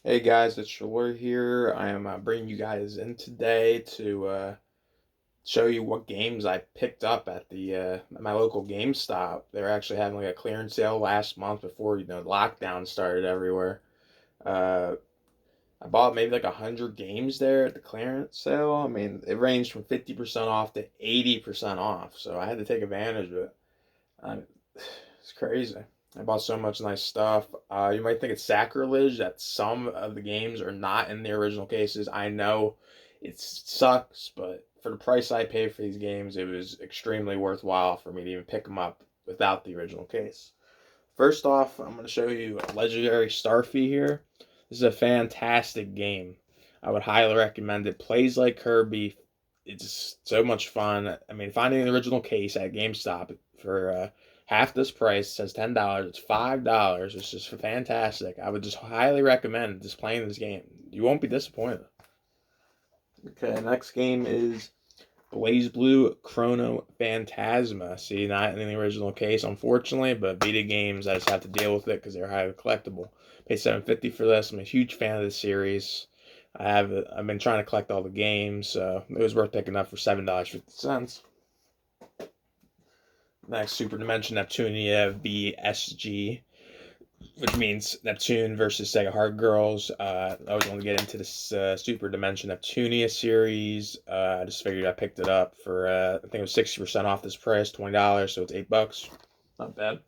Hey guys, it's Shore here. I am bringing you guys in today to show you what games I picked up at the at my local Gamestop. They were actually having like a clearance sale last month before lockdown started everywhere. Uh, I bought maybe like 100 games there at the clearance sale. I mean, it ranged from 50% off to 80% off, so I had to take advantage of it. I, it's crazy. I bought so much nice stuff. You might think it's sacrilege that some of the games are not in the original cases. I know it sucks, but for the price I paid for these games, it was extremely worthwhile for me to even pick them up without the original case. First off, I'm going to show you Legendary Starfy here. This is a fantastic game. I would highly recommend it. Plays like Kirby. It's so much fun. I mean, finding the original case at GameStop for half this price, says $10. It's $5. It's just fantastic. I would just highly recommend just playing this game. You won't be disappointed. Okay, next game is Blaze Blue Chrono Phantasma. See, not in the original case, unfortunately, but Vita games, I just have to deal with it because they're highly collectible. Paid $7.50 for this. I'm a huge fan of this series. I've been trying to collect all the games, so it was worth picking up for $7.50. Next, Super Dimension Neptunia VSG, which means Neptune versus Sega Hard Girls. I was going to get into this Super Dimension Neptunia series. I just figured I picked it up for I think it was 60% off this price, $20, so it's $8. Not bad.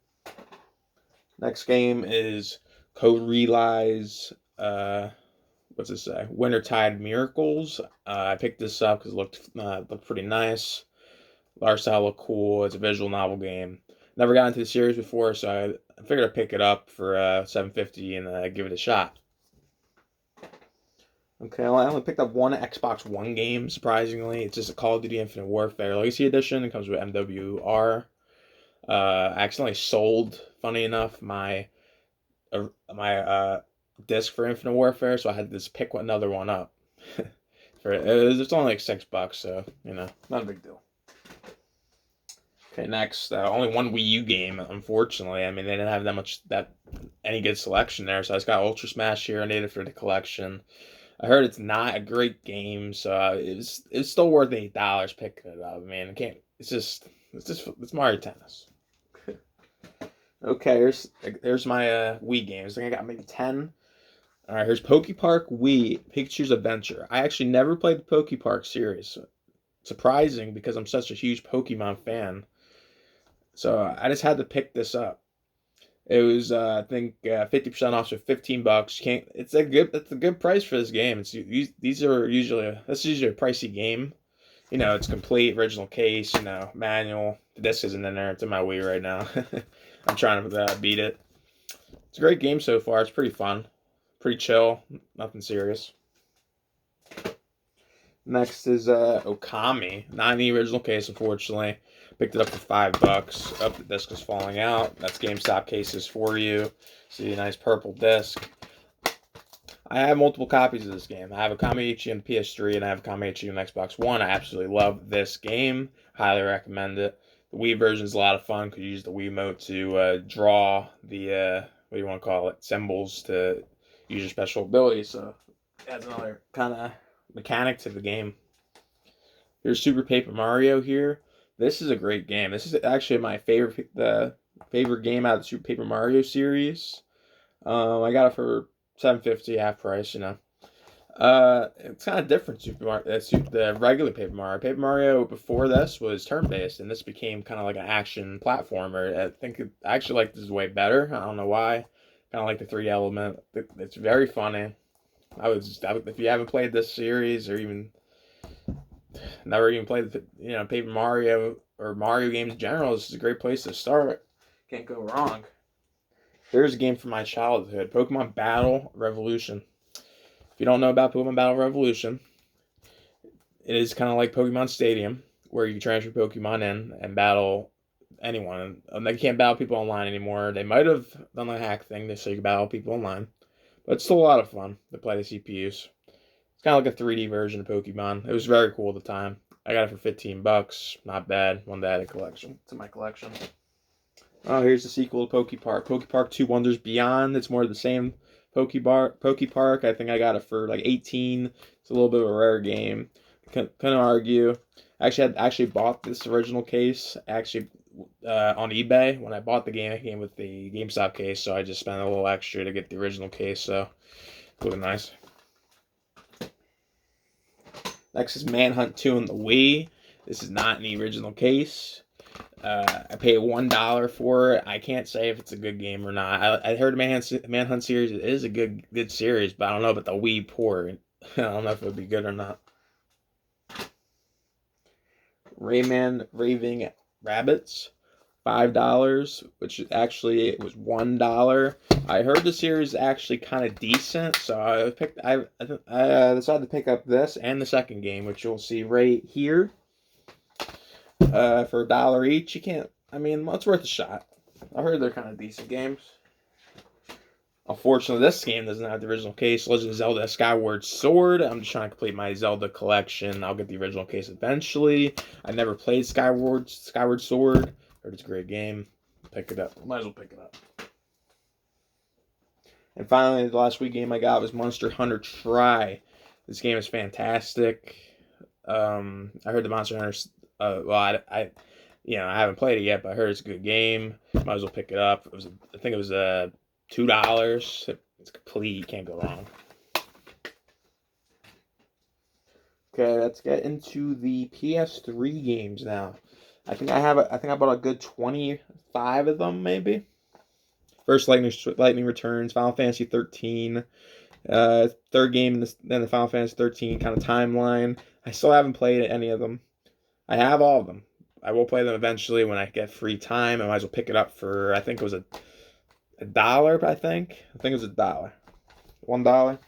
Next game is Code Relies. What's it say? Wintertide Miracles. I picked this up because it looked pretty nice. Art style looked cool. It's a visual novel game. Never got into the series before, so I figured I'd pick it up for $7.50 and give it a shot. Okay, I only picked up one Xbox One game, surprisingly. It's just a Call of Duty Infinite Warfare Legacy Edition. It comes with MWR. I accidentally sold, funny enough, my disc for Infinite Warfare, so I had to just pick another one up. It's only like $6, so, not a big deal. Okay, next, only one Wii U game, unfortunately. I mean, they didn't have any good selection there, so I just got Ultra Smash here. I need it for the collection. I heard it's not a great game, so it's still worth $8 picking it up. Man, I can't. It's Mario Tennis. Okay, here's my Wii games. I think I got maybe 10. All right, here's Poke Park Wii Pikachu's Adventure. I actually never played the Poke Park series. Surprising because I'm such a huge Pokemon fan. So I just had to pick this up. It was I think 50% off, so $15. Can't it's a good price for this game. This is usually a pricey game. It's complete, original case, manual. The disc isn't in there. It's in my Wii right now. I'm trying to beat it. It's a great game so far. It's pretty fun, pretty chill, nothing serious. Next is Okami, not in the original case, unfortunately. Picked it up for $5. Oh, the disc is falling out. That's GameStop cases for you. See a nice purple disc. I have multiple copies of this game. I have a Okami Ichi on the PS3 and I have a Okami Ichi on Xbox One. I absolutely love this game. Highly recommend it. The Wii version is a lot of fun because you use the Wiimote to draw the what do you want to call it, symbols to use your special abilities. So that's another kind of mechanic to the game. Here's Super Paper Mario here. This is a great game. This is actually my favorite game out of the Super Paper Mario series. I got it for $7.50 half price. It's kind of different. The regular Paper Mario. Paper Mario before this was turn based, and this became kind of like an action platformer. I actually like this way better. I don't know why. Kind of like the three element. It's very funny. If you haven't played this series or even never even played Paper Mario or Mario games in general, this is a great place to start. Can't go wrong. Here's a game from my childhood, Pokemon Battle Revolution. If you don't know about Pokemon Battle Revolution, it is kind of like Pokemon Stadium, where you can transfer Pokemon in and battle anyone. They can't battle people online anymore. They might have done a hack thing so you can battle people online, but it's still a lot of fun to play the CPUs. It's kind of like a 3D version of Pokemon. It was very cool at the time. I got it for $15. Not bad. One to add to my collection. Oh, here's the sequel to Poke Park. Poke Park 2 Wonders Beyond. It's more of the same Poke Park. I think I got it for like 18. It's a little bit of a rare game. Couldn't argue. Actually bought this original case on eBay. When I bought the game, it came with the GameStop case, so I just spent a little extra to get the original case. So looking nice. Next is Manhunt 2 on the Wii. This is not in the original case. I paid $1 for it. I can't say if it's a good game or not. I heard the Manhunt series is a good series, but I don't know about the Wii port. I don't know if it would be good or not. Rayman Raving Rabbits, $5, which actually it was $1. I heard the series is actually kind of decent, so I decided to pick up this and the second game, which you'll see right here. For $1 each. You can't. I mean, it's worth a shot. I heard they're kind of decent games. Unfortunately, this game doesn't have the original case. Legend of Zelda Skyward Sword. I'm just trying to complete my Zelda collection. I'll get the original case eventually. I never played Skyward Sword. Heard it's a great game. Pick it up. Might as well pick it up. And finally, the last week game I got was Monster Hunter Tri. This game is fantastic. I heard the Monster Hunter. I haven't played it yet, but I heard it's a good game. Might as well pick it up. I think it was $2. It's complete. You can't go wrong. Okay, let's get into the PS3 games now. I think I bought a good 25 of them, maybe. First, Lightning Returns, Final Fantasy 13. Third game in the Final Fantasy 13 kind of timeline. I still haven't played any of them. I have all of them. I will play them eventually when I get free time. I might as well pick it up for, I think it was $1, I think it was $1. $1.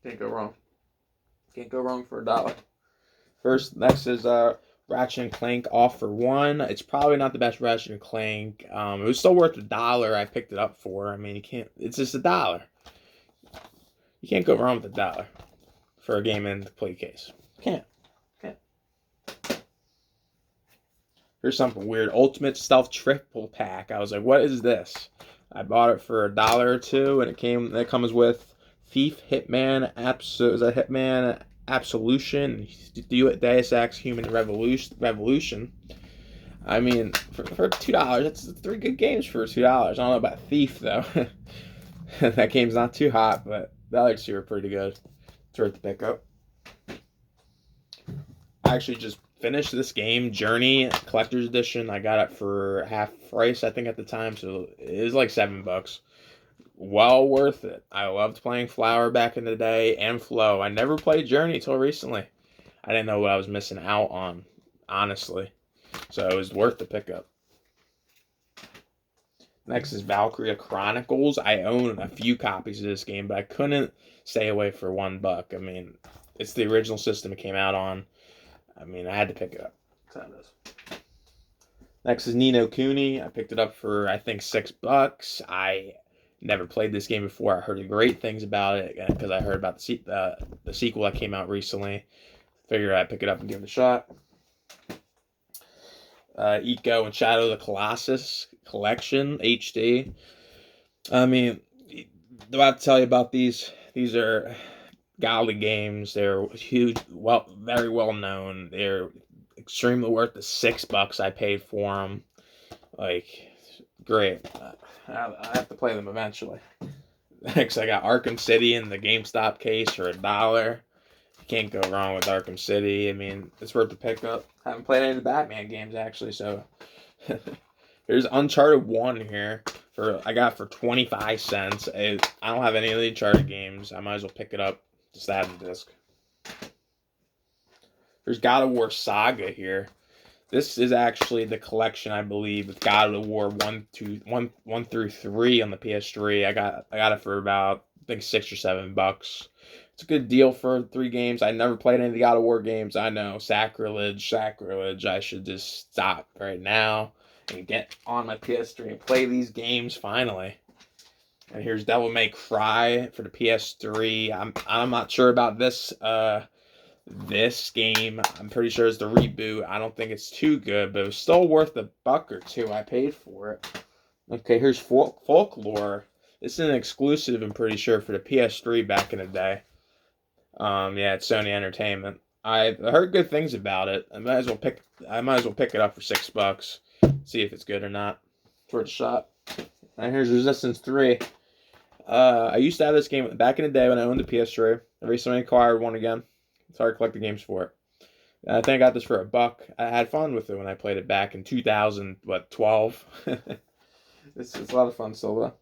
Can't go wrong. Can't go wrong for $1. Next is Ratchet and Clank Off for $1. It's probably not the best Ratchet and Clank. It was still worth $1 I picked it up for. I mean, it's just $1. You can't go wrong with $1 for a game in the play case. Can't. Here's something weird. Ultimate Stealth Triple Pack. I was like, what is this? I bought it for $1 or $2, and it comes with Thief, Hitman, Hitman Absolution, Deus Ex Human Revolution. I mean, for $2, that's 3 good games for $2. I don't know about Thief, though. That game's not too hot, but the other 2 are pretty good. It's worth the pickup. I actually just finished this game, Journey Collector's Edition. I got it for half price, I think, at the time, so it was like $7. Well worth it. I loved playing Flower back in the day and Flow. I never played Journey till recently. I didn't know what I was missing out on, honestly. So it was worth the pickup. Next is Valkyria Chronicles. I own a few copies of this game, but I couldn't stay away for $1. I mean, it's the original system it came out on. I mean, I had to pick it up. That's how it is. Next is Ni no Kuni. I picked it up for, I think, $6. I never played this game before. I heard great things about it because I heard about the sequel that came out recently. Figured I'd pick it up and give it a shot. Eco and Shadow of the Colossus Collection HD. I mean, do I have to tell you about these? These are godly games. They're huge, very well known. They're extremely worth the $6 I paid for them. Like, great. I have to play them eventually. Next, I got Arkham City in the GameStop case for $1. You can't go wrong with Arkham City. I mean, it's worth the pickup. I haven't played any of the Batman games actually, so there's Uncharted 1 here I got for 25 cents. I don't have any of the Uncharted games. I might as well pick it up. Just add the disc. There's God of War Saga here. This is actually the collection, I believe, with God of War 1 through 3 on the PS3. I got it for about, I think, $6 or $7. It's a good deal for 3 games. I never played any of the God of War games. I know, sacrilege. I should just stop right now and get on my PS3 and play these games finally. And here's Devil May Cry for the PS3. I'm not sure about this game. I'm pretty sure it's the reboot. I don't think it's too good, but it was still worth $1 or $2 I paid for it. Okay, here's Folklore This is an exclusive, I'm pretty sure, for the PS3 back in the day. Yeah, it's Sony Entertainment. I heard good things about it. I might as well pick it up for $6. See if it's good or not. It's worth a shot. And here's Resistance 3. I used to have this game back in the day when I owned the PS3. I recently acquired one again. Started collecting games for it. I think I got this for $1. I had fun with it when I played it back in 2012. It's a lot of fun still though.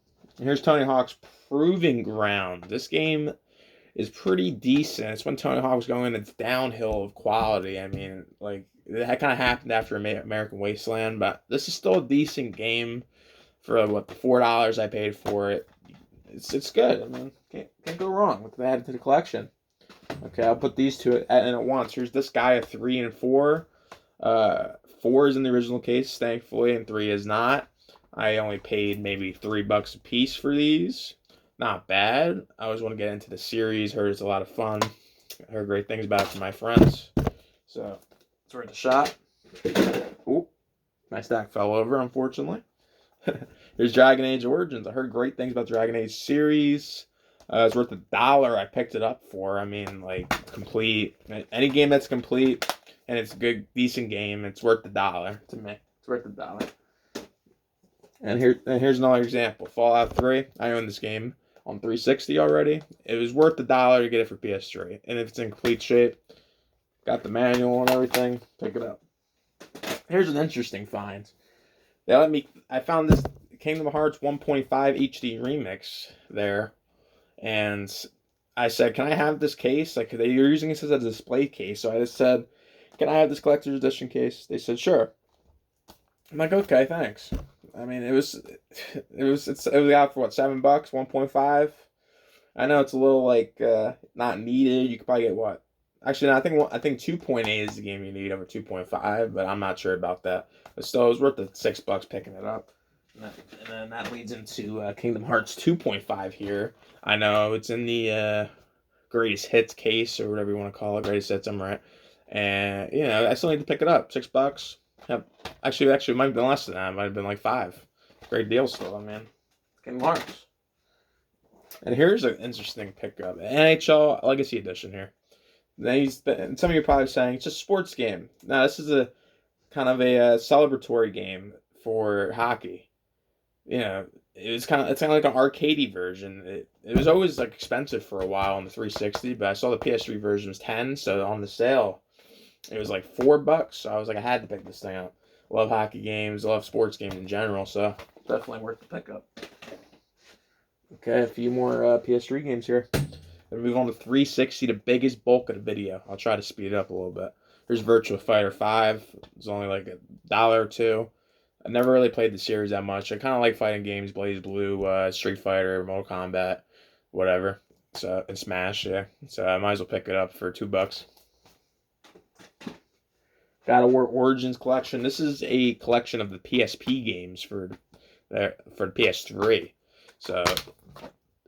Here's Tony Hawk's Proving Ground. This game is pretty decent. It's when Tony Hawk was going its downhill of quality. I mean, like, that kind of happened after American Wasteland, but this is still a decent game for what, the $4 I paid for it. It's good. I mean, can't go wrong with adding to the collection. Okay, I'll put these two in at once. Here's this guy at 3 and 4. 4 is in the original case, thankfully, and 3 is not. I only paid maybe $3 a piece for these. Not bad. I always want to get into the series. Heard it's a lot of fun. I heard great things about it from my friends. So, it's worth a shot. Ooh, my stack fell over, unfortunately. Here's Dragon Age Origins. I heard great things about Dragon Age series. It's worth $1. I picked it up for. I mean, like, complete. Any game that's complete and it's a good, decent game, it's worth $1 to me. It's worth $1. And here's another example. Fallout 3. I own this game on 360 already. It was worth $1 to get it for PS3. And if it's in complete shape, got the manual and everything, pick it up. Here's an interesting find. I found this Kingdom Hearts 1.5 HD remix there. And I said, can I have this case? Like, they were using this as a display case. So I just said, can I have this collector's edition case? They said, sure. I'm like, okay, thanks. I mean, it was out for what, $7, 1.5. I know it's a little like not needed. You could probably get what? Actually, no, I think 2.8 is the game you need over 2.5, but I'm not sure about that. But still, it was worth the $6 picking it up. And then that leads into Kingdom Hearts 2.5 here. I know it's in the greatest hits case or whatever you want to call it, greatest hits. I'm right, and I still need to pick it up. $6. Yep. Actually, it might have been less than that. It might have been like $5. Great deal still, I mean. Kingdom Hearts. And here's an interesting pickup. NHL Legacy Edition here. And some of you are probably saying, it's a sports game. No, this is a kind of a celebratory game for hockey. It's kind of like an arcadey version. It was always like expensive for a while on the 360, but I saw the PS3 version was 10, so on the sale it was like $4. So I was like, I had to pick this thing up. Love hockey games, love sports games in general, so definitely worth the pickup. Okay, a few more PS3 games here. Then move on to 360, the biggest bulk of the video. I'll try to speed it up a little bit. Here's Virtua Fighter 5. It's only like $1 or $2. I never really played the series that much. I kind of like fighting games, BlazBlue, Street Fighter, Mortal Kombat, whatever. So, and Smash, yeah. So I might as well pick it up for $2. God of War Origins collection. This is a collection of the PSP games for the PS3. So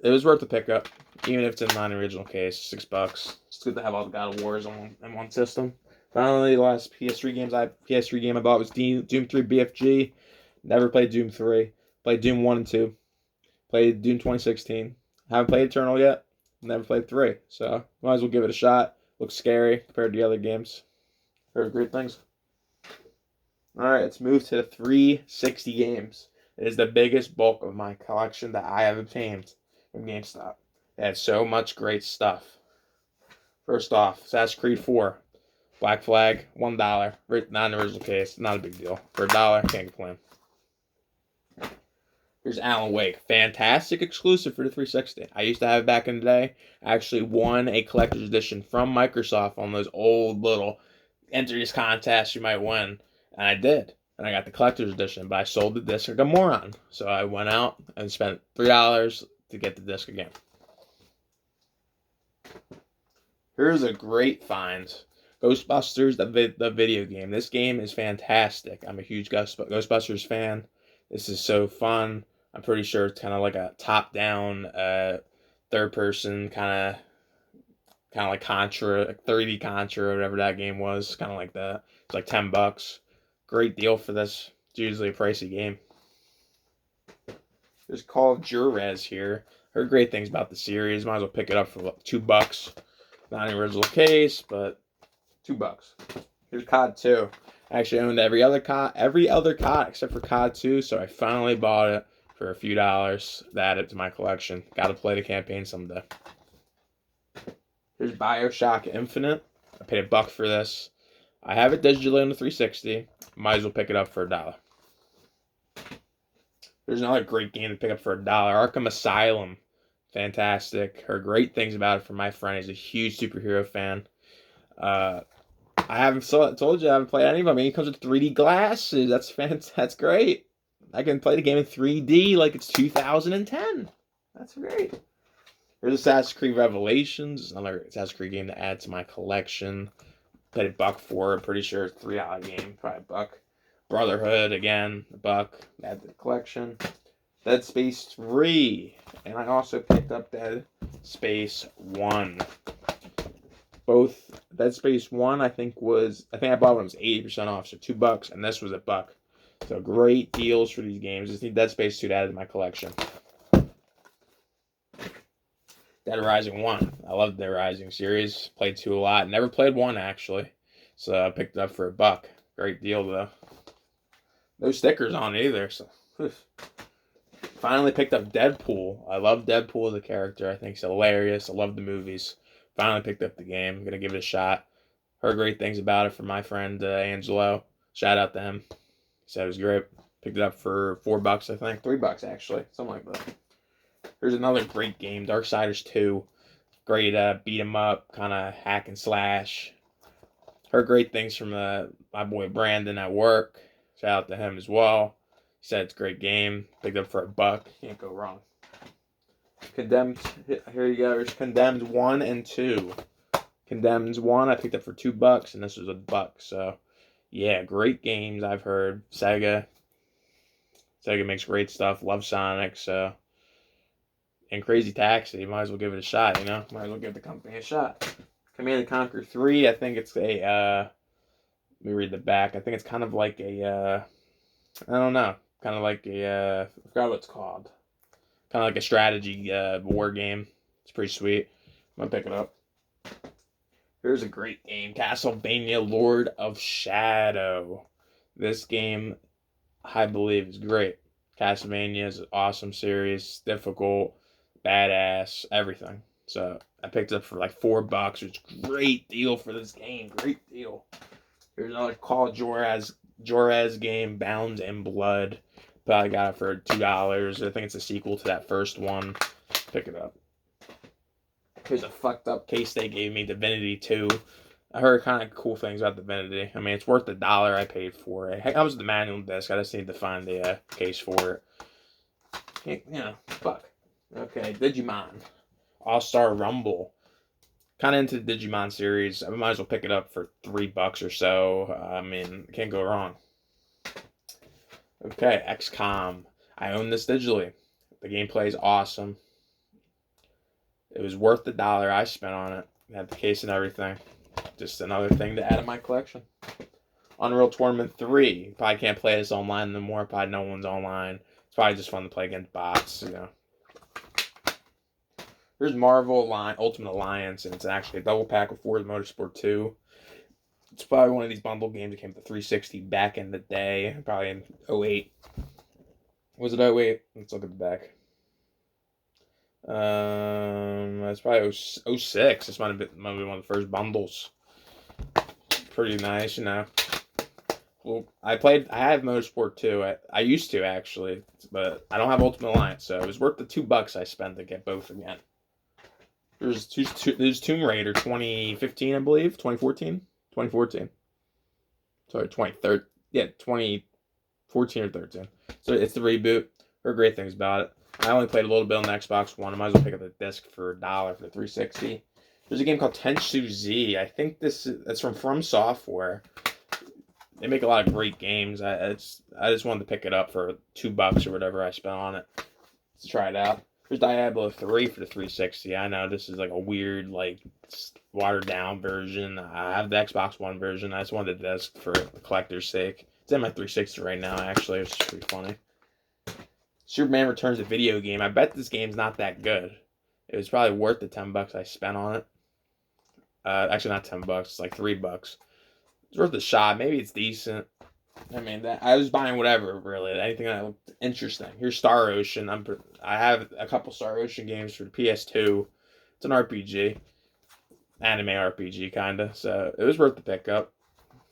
it was worth the pickup, even if it's in non-original case. $6. It's good to have all the God of Wars in one system. Finally, the last PS3 game I bought was Doom 3 BFG. Never played Doom 3. Played Doom 1 and 2. Played Doom 2016. Haven't played Eternal yet. Never played 3. So, might as well give it a shot. Looks scary compared to the other games. Heard great things. Alright, let's move to the 360 games. It is the biggest bulk of my collection that I have obtained from Gamestop. It had so much great stuff. First off, Assassin's Creed 4. Black Flag, $1. Not an original case, not a big deal. For $1, can't complain. Here's Alan Wake. Fantastic exclusive for the 360. I used to have it back in the day. I actually won a collector's edition from Microsoft on those old little enter this contest you might win. And I did. And I got the collector's edition, but I sold the disc like a moron. So I went out and spent $3 to get the disc again. Here's a great find. Ghostbusters, the video game. This game is fantastic. I'm a huge Ghostbusters fan. This is so fun. I'm pretty sure it's kind of like a top-down, third-person kind of like Contra, like 3D Contra, or whatever that game was. Kind of like that. It's like $10. Great deal for this. It's usually a pricey game. There's Call of Juarez here. Heard great things about the series. Might as well pick it up for $2. Not an original case, but $2. Here's COD 2. I actually owned every other COD except for COD 2, so I finally bought it for a few dollars to add it to my collection. Got to play the campaign someday. Here's BioShock Infinite. I paid $1 for this. I have it digitally on the 360. Might as well pick it up for $1. There's another great game to pick up for $1. Arkham Asylum. Fantastic. Heard great things about it from my friend. He's a huge superhero fan. I haven't told you I haven't played any of them. I mean, it comes with 3D glasses. That's fantastic. That's great. I can play the game in 3D like it's 2010. That's great. Here's Assassin's Creed Revelations. Another Assassin's Creed game to add to my collection. Paid $1 for it. Pretty sure it's a $3 game. Probably $1. Brotherhood, again, $1. Add to the collection. Dead Space 3. And I also picked up Dead Space 1. Both Dead Space 1, I think I bought when it was 80% off, so $2, and this was $1. So great deals for these games. Just need Dead Space 2 to add to my collection. Dead Rising 1. I love the Dead Rising series. Played 2 a lot. Never played 1, actually. So I picked it up for $1. Great deal, though. No stickers on it either. So finally picked up Deadpool. I love Deadpool as a character. I think he's hilarious. I love the movies. Finally picked up the game. I'm going to give it a shot. Heard great things about it from my friend Angelo. Shout out to him. He said it was great. Picked it up for $4, I think. $3, actually. Something like that. Here's another great game, Darksiders 2. Great beat 'em up, kind of hack and slash. Heard great things from my boy Brandon at work. Shout out to him as well. He said it's a great game. Picked it up for $1. Can't go wrong. Condemned, here you go. There's Condemned 1 and 2. Condemned 1 I picked up for $2, and this was $1. So, yeah, great games I've heard. Sega makes great stuff. Love Sonic, so. And Crazy Taxi, might as well give it a shot, you know? Might as well give the company a shot. Command & Conquer 3, I think it's let me read the back. I think it's kind of like I don't know. Kind of like I forgot what it's called. Kind of like a strategy war game. It's pretty sweet. I'm going to pick it up. Here's a great game. Castlevania Lord of Shadow. This game, I believe, is great. Castlevania is an awesome series. Difficult. Badass. Everything. So, I picked it up for like $4. It's a great deal for this game. Great deal. Here's another Call of Juarez game, Bound in Blood. Probably got it for $2. I think it's a sequel to that first one. Pick it up. Here's a fucked up case they gave me, Divinity 2. I heard kind of cool things about Divinity. I mean, it's worth $1 I paid for it. It comes with the manual disc. I just need to find the case for it. Yeah, fuck. Okay, Digimon. All-Star Rumble. Kind of into the Digimon series. I might as well pick it up for $3 or so. I mean, can't go wrong. Okay, XCOM. I own this digitally. The gameplay is awesome. It was worth $1 I spent on it. Had the case and everything. Just another thing to add to my collection. Unreal Tournament 3. Probably can't play this online anymore. Probably no one's online. It's probably just fun to play against bots, you know. Here's Marvel Ultimate Alliance, and it's actually a double pack of Forza Motorsport 2. It's probably one of these bundle games that came to 360 back in the day, probably in 08. Was it 08? Let's look at the back. That's probably 06. This might have been one of the first bundles. Pretty nice, you know. Well, I have Motorsport 2. I used to, actually, but I don't have Ultimate Alliance, so it was worth the $2 I spent to get both again. There's Tomb Raider 2015, I believe. 2014? 2014. Sorry, 2013. Yeah, 2014 or 13. So it's the reboot. Heard great things about it. I only played a little bit on the Xbox One. I might as well pick up the disc for $1 for the 360. There's a game called Tenchu Z. I think it's from Software. They make a lot of great games. I just wanted to pick it up for $2 or whatever I spent on it to try it out. There's Diablo 3 for the 360. I know this is like a weird, like, watered down version. I have the Xbox One version. I just wanted the disc for the collector's sake. It's in my 360 right now, actually. It's pretty funny. Superman Returns, a video game. I bet this game's not that good. It was probably worth the $10 I spent on it. Actually, not $10. It's like $3. It's worth a shot. Maybe it's decent. I mean, I was buying whatever, really. Anything that looked interesting. Here's Star Ocean. I have a couple Star Ocean games for the PS2. It's an RPG, anime RPG kind of. So it was worth the pickup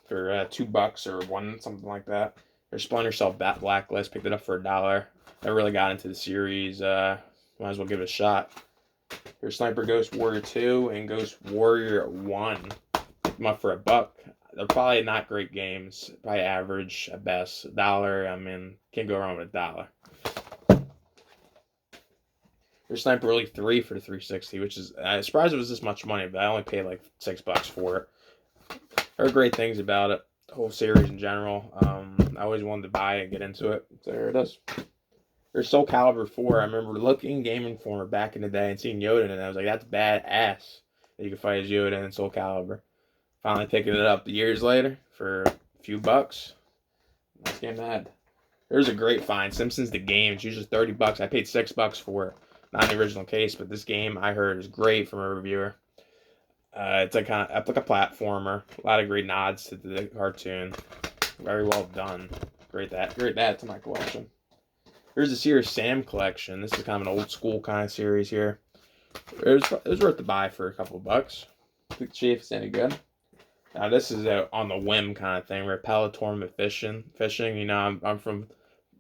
for $2 or one, something like that. There's Splinter Cell Blacklist. Picked it up for $1. Never really got into the series. Might as well give it a shot. Here's Sniper Ghost Warrior 2 and Ghost Warrior 1. Picked them up for $1. They're probably not great games. Probably average at best. $1. I mean, can't go wrong with $1. There's Sniper Elite 3 for the 360, which is, I'm surprised it was this much money, but I only paid like $6 for it. Heard great things about it. The whole series in general. I always wanted to buy it and get into it. So there it is. There's Soul Calibur 4. I remember looking Game Informer back in the day and seeing Yoda in it, and I was like, that's badass that you can fight as Yoda in Soul Calibur. Finally picking it up years later for a few bucks. Nice game to add. There's a great find. Simpsons the Game. It's usually $30. I paid $6 for it. Not in the original case, but this game I heard is great from a reviewer. It's like kind of like a platformer. A lot of great nods to the cartoon. Very well done. Great to add to my collection. Here's the Serious Sam collection. This is kind of an old school kind of series here. It was worth the buy for a couple of bucks. Let's see if it's any good. Now this is on the whim kind of thing. We're pallet tournament fishing. You know, I'm from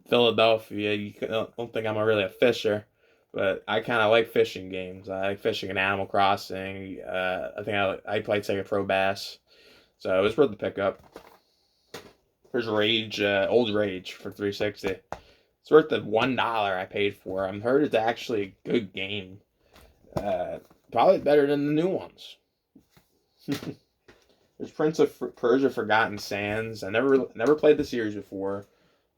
Philadelphia. You don't think I'm really a fisher, but I kind of like fishing games. I like fishing in Animal Crossing. I think I played Sega Pro Bass, so it was worth the pickup. Here's Rage, Old Rage for 360. It's worth the $1 I paid for. I've heard it's actually a good game. Probably better than the new ones. There's Prince of Persia: Forgotten Sands. I never played the series before.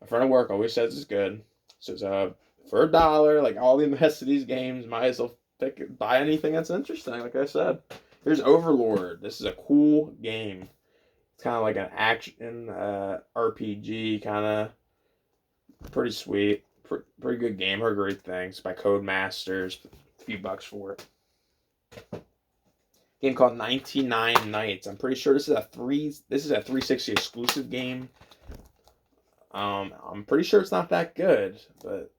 My friend at work always says it's good. So for $1, like all the rest of these games, might as well buy anything that's interesting. Like I said, here's Overlord. This is a cool game. It's kind of like an action RPG kind of. Pretty sweet. Pretty good game. Heard great things by Codemasters. A few bucks for it. Game called 99 Nights. I'm pretty sure this is a 360 exclusive game. I'm pretty sure it's not that good, but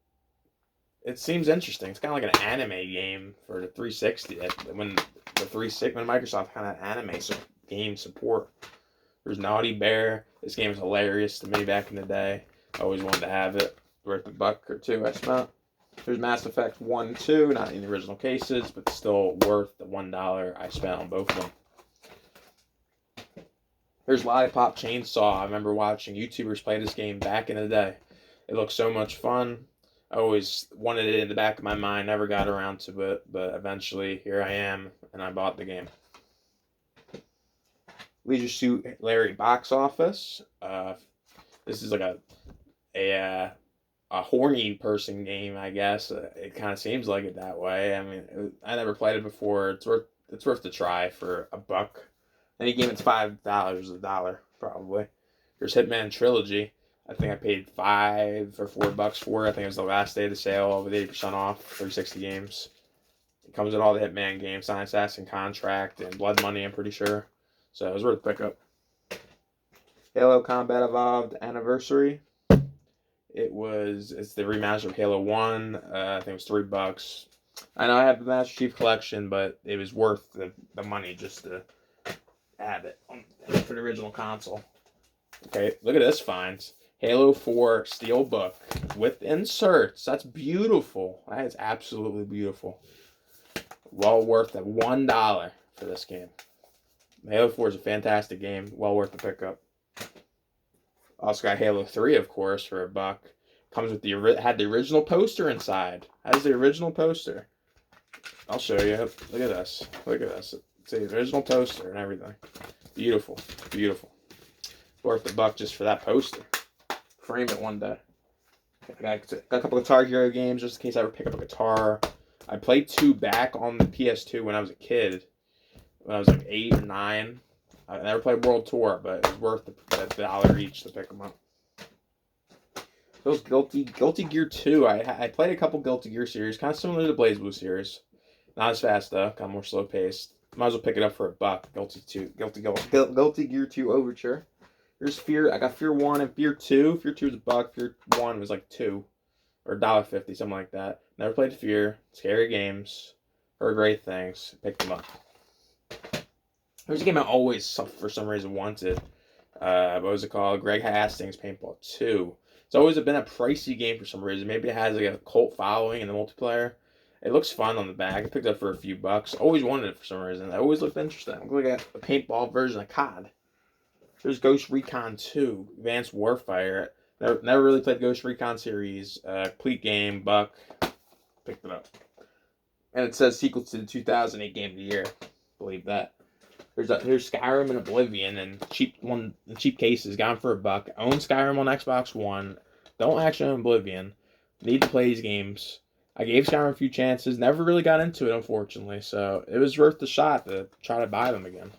it seems interesting. It's kind of like an anime game for the 360. When Microsoft kind of anime game support. There's Naughty Bear. This game is hilarious to me back in the day. I always wanted to have it. Worth $1 or $2 I spent. There's Mass Effect 1 and 2, not in the original cases, but still worth the $1 I spent on both of them. There's Lollipop Chainsaw. I remember watching YouTubers play this game back in the day. It looked so much fun. I always wanted it in the back of my mind, never got around to it, but eventually here I am, and I bought the game. Leisure Suit Larry Box Office. This is like a horny person game, I guess. It kind of seems like it that way. I mean, I never played it before. It's worth the try for $1. Any game that's $5 is $1 probably. There's Hitman Trilogy. I think I paid $5 or $4 for it. I think it was the last day of the sale with 80% off. 360 games. It comes with all the Hitman games, Silent Assassin, Contract, and Blood Money. I'm pretty sure. So it was worth the pickup. Halo Combat Evolved Anniversary. It's the remaster of Halo 1. I think it was $3. I know I have the Master Chief Collection, but it was worth the money just to have it for the original console. Okay, look at this finds. Halo 4 Steelbook with inserts. That's beautiful. That is absolutely beautiful. Well worth the $1 for this game. Halo 4 is a fantastic game. Well worth the pickup. Also got Halo 3, of course, for $1. Comes with had the original poster inside. Has the original poster. I'll show you. Look at this. Look at this. It's the original poster and everything. Beautiful. Beautiful. Worth $1 just for that poster. Frame it one day. I got a couple of Guitar Hero games just in case I ever pick up a guitar. I played 2 back on the PS2 when I was a kid. When I was like 8 or 9. I never played World Tour, but it was worth the $1 each to pick them up. Those Guilty Gear 2. I played a couple Guilty Gear series, kind of similar to the Blaze Blue series. Not as fast though, kind of more slow paced. Might as well pick it up for $1. Guilty Gear 2 Overture. Here's Fear. I got Fear 1 and Fear 2. Fear 2 is $1. Fear 1 was like 2 or $1.50, something like that. Never played Fear. Scary games. Heard great things. Picked them up. There's a game I always, for some reason, wanted. What was it called? Greg Hastings Paintball 2. It's always been a pricey game for some reason. Maybe it has like a cult following in the multiplayer. It looks fun on the back. I picked it up for a few bucks. Always wanted it for some reason. It always looked interesting. Look at a paintball version of COD. There's Ghost Recon 2, Advanced Warfare. Never really played Ghost Recon series. Complete game, $1. Picked it up. And it says sequel to the 2008 Game of the Year. Believe that. Here's Skyrim and Oblivion and cheap cases. Got them for $1. Own Skyrim on Xbox One. Don't actually own Oblivion. Need to play these games. I gave Skyrim a few chances. Never really got into it, unfortunately. So it was worth the shot to try to buy them again.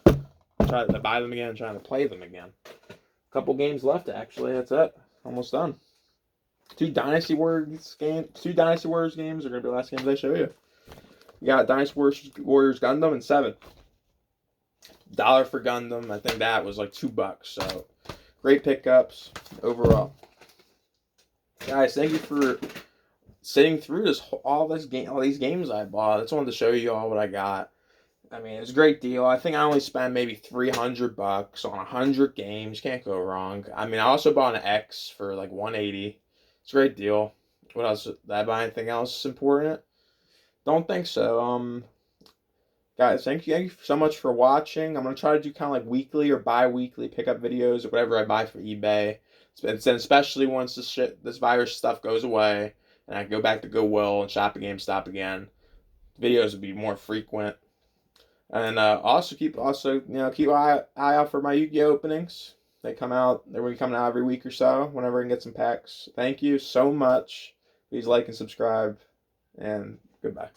Trying to play them again. Couple games left, actually. That's it. Almost done. Two Dynasty Warriors games are going to be the last games I show you. You got Dynasty Warriors Gundam and 7. $1 for Gundam. I think that was like $2. So great pickups overall. Guys, thank you for sitting through all these games I bought. I just wanted to show you all what I got. I mean, it was a great deal. I think I only spent maybe $300 on 100 games. Can't go wrong. I mean, I also bought an X for like $180. It's a great deal. What else? Did I buy anything else important? Don't think so. Guys, thank you so much for watching. I'm gonna try to do kind of like weekly or bi-weekly pickup videos or whatever I buy from eBay. Especially once this virus stuff goes away and I go back to Goodwill and shop at GameStop again. Videos will be more frequent. And also keep an eye out for my Yu-Gi-Oh openings. They're going to be coming out every week or so whenever I can get some packs. Thank you so much. Please like and subscribe, and goodbye.